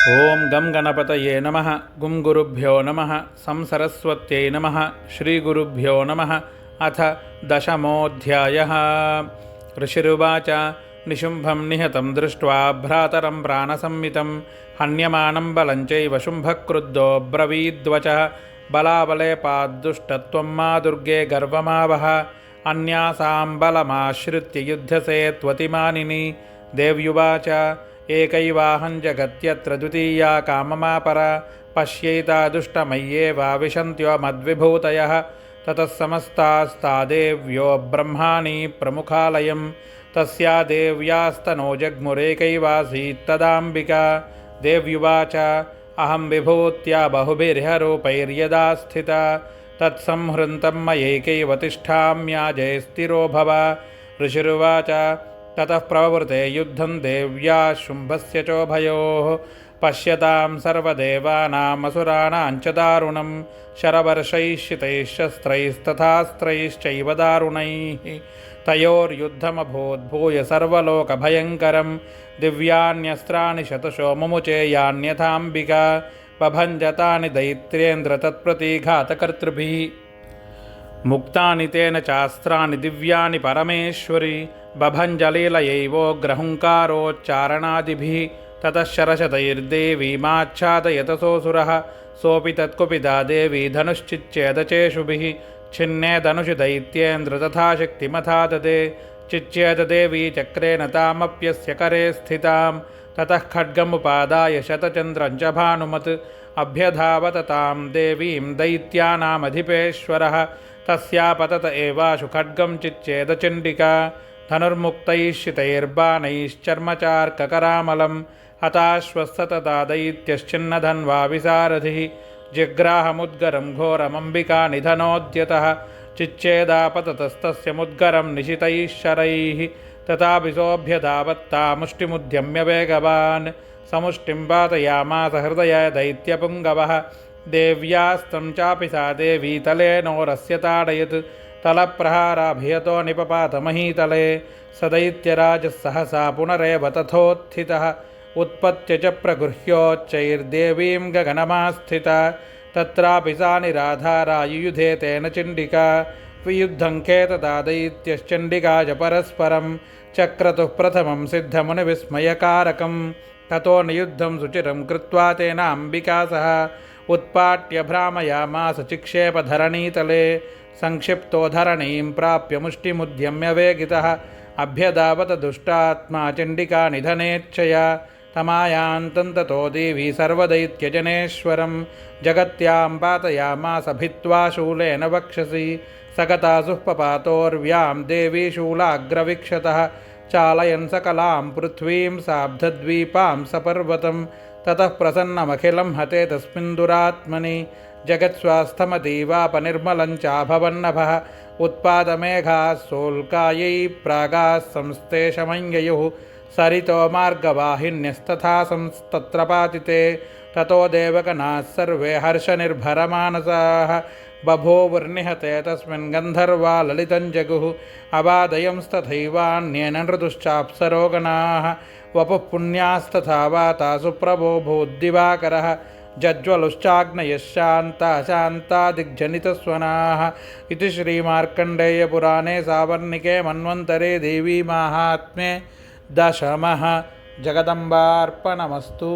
ಓಂ ಗಂ ಗಣಪತಯೇ ನಮಃ ಗುಂ ಗುರುಭ್ಯೋ ನಮಃ ಸಂ ಸರಸ್ವತ್ಯೈ ನಮಃ ಶ್ರೀ ಗುರುಭ್ಯೋ ನಮಃ ಅಥ ದಶಮೋऽಧ್ಯಾಯಃ ಋಷಿರುವಾಚ ನಿಶುಂಭಂ ನಿಹತಂ ದೃಷ್ಟ್ವಾ ಭ್ರಾತರಂ ಪ್ರಾಣಸಂಹಿತಂ ಹನ್ಯಮಾನಂ ಬಲಂಚೈವ ಶುಂಭಕ್ರುದ್ಧೋ ಬ್ರವೀದ್ವಚಃ ಬಲಾಬಲೇಪಾದ್ದುಷ್ಟತ್ವಂ ಮಾ ದುರ್ಗೆ ಗರ್ವಮಾವಹ ಅನ್ಯಾಸಾಂ ಬಲಮಾಶ್ರಿತ್ಯ ಯುಧ್ಯಸೇ ತ್ವತಿಮಾನಿನಿ ದೇವ್ಯುವಾಚ ಏಕೈವಾಹಂ ಜಗತ್ಯತ್ರ ದ್ವಿತೀಯಾ ಕಾಮಮಾಪರ ಪಶ್ಯೈತಾ ದುಷ್ಟಮಯ್ಯೇವ ವಿಶಂತ್ಯೋ ಮದ್ವಿಭೂತಯಃ ತತಃ ಸಮಸ್ತಾಸ್ತಾ ದೇವ್ಯೋ ಬ್ರಹ್ಮಾಣಿ ಪ್ರಮುಖಾಲಯಂ ತಸ್ಯಾ ದೇವ್ಯಾಸ್ತನೋ ಜಗ್ಮುರೇಕೈವಾಸೀತ್ತದಾಂಬಿಕಾ ದೇವ್ಯುವಾಚ ಅಹಂ ವಿಭೂತ್ಯಾ ಬಹುಭಿರ್ಹ ರೂಪೈರ್ಯದಾ ಸ್ಥಿತಾ ತತ್ಸಂಹೃಂತಂ ಮಯೈಕೈವ ತಿಷ್ಠಾಮ್ಯಾಜೇ ಸ್ಥಿರೋ ಭವ ಋಷಿರುವಾಚ ತತಃ ಪ್ರವೃತೆ ಯುದ್ಧಂ ದೇವ್ಯಾ ಶುಂಭಸ್ಯ ಚೋಭಯೋಃ ಪಶ್ಯತಾಂ ಸರ್ವದೇವಾನಾಮಸುರಾಣಾಂ ಚ ದಾರುಣಂ ಶರವರ್ಷೈಃ ಶಿತೈಃ ಶಸ್ತ್ರೈಸ್ತಥಾಸ್ತ್ರೈಶ್ಚೈವ ದಾರುಣೈಃ ತಯೋರ್ಯುದ್ಧಮಭೂದ್ಭೂಯ ಸರ್ವಲೋಕಭಯಂಕರಂ ದಿವ್ಯಾನ್ಯಸ್ತ್ರಾಣಿ ಶತಶೋ ಮುಮುಚೆ ಯಾನ್ಯಥಾಂಬಿಕಾ ಬಭಂಜತಾನಿ ದೈತ್ರೇಂದ್ರ ತತ್ಪ್ರತಿಘಾತಕರ್ತೃಭಿಃ ಮುಕ್ತಾನಿ ತೇನ ಚಾಸ್ತ್ರಾಣಿ ದಿವ್ಯಾನಿ ಪರಮೇಶ್ವರಿ ಬಭಂಜಲೀಲಯೈವೋಗ್ರಹುಂಕಾರೋಚ್ಚಾರಣಾದಿಭಿಃ ತತಃ ಶರಶತೈರ್ದೇವೀಮಾಚ್ಛಾದಯತಸೋऽಸುರಃ ಸೋಪಿ ತತ್ಕುಪಿತಾ ದೇವಿ ಧನುಶ್ಚಿಚ್ಛೇದಚೇಷುಭಿಃ ಛಿನ್ನೇದನುಷಿ ದೈತ್ಯೇಂದ್ರ ತಥಾ ಶಕ್ತಿಮಥಾ ದದೆ ಚಿಚ್ಛೇದದೇವಿ ಚಕ್ರೇಣ ತಾಮಪ್ಯಸ್ಯ ಕರೆ ಸ್ಥಿತಾಂ ತತಃ ಖಡ್ಗಮುಪಾದಾಯ ಶತಚಂದ್ರಂ ಚ ಭಾನುಮತ್ ಅಭ್ಯಧಾವತ ತಾಂ ದೇವೀಂ ದೈತ್ಯಾನಾಮಧಿಪೇಶ್ವರಃ ತಸ್ಯಾಪತತ ಏವಾಶು ಖಡ್ಗಂ ಚಿಚ್ಛೇದಚಂಡಿಕಾ ಧನುರ್ಮುಕ್ತೈಶ್ಚಿತೈರ್ಬಾಣೈಶ್ಚರ್ಮಚಾರ್ಕಕರಾಮಲಂ ಹತಾಶ್ವಸ್ತತತಾ ದೈತ್ಯಶ್ಚಿನ್ನಧನ್ವಾ ವಿಸಾರಥಿಃ ಜಿಗ್ರಾಹಮುದ್ಗರಂ ಘೋರಮಂಬಿಕಾ ನಿಧನೋದ್ಯತಃ ಚಿಚ್ಛೇದಾಪತತಸ್ತಸ್ಯ ಮುದ್ಗರಂ ನಿಶಿತೈಃ ಶರೈಃ ತಥಾಪಿ ಸೋऽಭ್ಯಧಾವತ್ತಾ ಮುಷ್ಟಿಮುದ್ಯಮ್ಯ ವೇಗವಾನ್ ಸಮುಷ್ಟಿಂ ಪಾತಯಾಮಾಸ ಹೃದಯ ದೈತ್ಯಪುಂಗವಃ ದೇವ್ಯಾಸ್ತ್ರಂ ಚಾಪಿ ಸಾ ದೇವಿ ತಲೇನೋರಸ್ಯ ತಾಡಯತ್ ತಲಪ್ರಹಾರಾಭಿಯತೋ ನಿಪಪಾತ ಮಹೀತಲೆ ಸ ದೈತ್ಯರಾಜಃ ಸಹಸಾ ಪುನರೇವ ತಥೋತ್ಥಿತಃ ಉತ್ಪತ್ಯ ಚ ಪ್ರಗೃಹ್ಯೋಚ್ಚೈರ್ದೇವೀಂ ಗಗನಮಾಸ್ಥಿತಾ ತತ್ರಾಪಿ ಸಾ ನಿರಾಧಾರಾ ಯುಯುಧೇ ತೇನ ಚಂಡಿಕಾ ವಿಯುದ್ಧಂ ಖೇತದಾ ದೈತ್ಯಶ್ಚಂಡಿಕಾ ಚ ಪರಸ್ಪರಂ ಚಕ್ರತುಃ ಪ್ರಥಮಂ ಸಿದ್ಧಮುನಿವಿಸ್ಮಯಕಾರಕಂ ತಥೋ ನಿಯುದ್ಧಂ ಸುಚಿರಂ ಕೃತ್ವಾ ತೇನ ಅಂಬಿಕಾ ಸಹ ಉತ್ಪಾಟ್ಯ ಭ್ರಾಮಯಾಮಾಸ ಚಿಕ್ಷೇಪಧರಣೀತಲೆ ಸಂಕ್ಷಿಪ್ತೋ ಧರಣೀಂ ಪ್ರಾಪ್ಯ ಮುಷ್ಟಿಮುದ್ಯಮ್ಯ ವೇಗಿತಃ ಅಭ್ಯಧಾವತ ದುಷ್ಟಾತ್ಮಾ ಚಂಡಿಕಾ ನಿಧನೇಚ್ಛಯ ತಮಾಯಾಂತಂತತೋ ದೇವಿ ಸರ್ವದೈತ್ಯಜನೇಶ್ವರಂ ಜಗತ್ಯಾಂ ಪಾತಯಾಮಾಸ ಭಿತ್ವಾ ಶೂಲೇನ ವಕ್ಷಸಿ ಸಗತಾಸುಃ ಪಪಾತೋರ್ವ್ಯಾಂ ದೇವಿ ಶೂಲಾಗ್ರವಿಕ್ಷತಃ ಚಾಲಯನ್ ಸಕಲಾಂ ಪೃಥ್ವೀಂ ಸಾಬ್ಧದ್ವೀಪಾಂ ಸಪರ್ವತಂ ತತಃ ಪ್ರಸನ್ನಮಖಿಲಂ ಹತೆ ತಸ್ಮಿನ್ ದುರಾತ್ಮನಿ ಜಗತ್ಸ್ವಾಸ್ಥಮತೀವಾಪನಿರ್ಮಲಂಚಾಭವನ್ನಭಃ ಉತ್ಪಾದಮೇಘಾಃ ಸೋಲ್ಕಾಯೈ ಪ್ರಾಗಾಃ ಸಂಸ್ಥೆ ಶಮಂಯಯುಃ ಸರಿತೋ ಮಾರ್ಗವಾಹಿನ್ಯಸ್ತಥಾ ಸಂಸ್ತತ್ರ ಪಾತಿತೆ ತತೋ ದೇವಗಣಾಃ ಸರ್ವೇ ಹರ್ಷನಿರ್ಭರಮಾನಸಾಃ ಬಭೂವುರ್ನಿಹತೆ ತಸ್ಮಿನ್ ಗಂಧರ್ವಾ ಲಲಿತಂ ಜಗುಃ ಅವಾದಯಂಸ್ತಥೈವಾನ್ಯೇನ ನೃತುಶ್ಚಾಪ್ಸರೋ ಗಣಾಃ ವಪುಃ ಪುಣ್ಯಾಸ್ತಥಾ ವಾತಾ ಸುಪ್ರಭೋಭೂದ್ದಿವಾಕರಃ ಜಜ್ವಲುಶ್ಚಾಗ್ನಯಃ ಶಾಂತಾದಿಗ್ಜನಿತಸ್ವನಾಃ ಇತಿ ಶ್ರೀಮಾರ್ಕಂಡೇಯಪುರಾಣೇ ಸಾವರ್ಣಿಕೆ ಮನ್ವಂತರೆ ದೇವಿ ಮಾಹಾತ್ಮ್ಯೆ ದಶಮಃ ಜಗದಂಬಾರ್ಪಣಮಸ್ತು.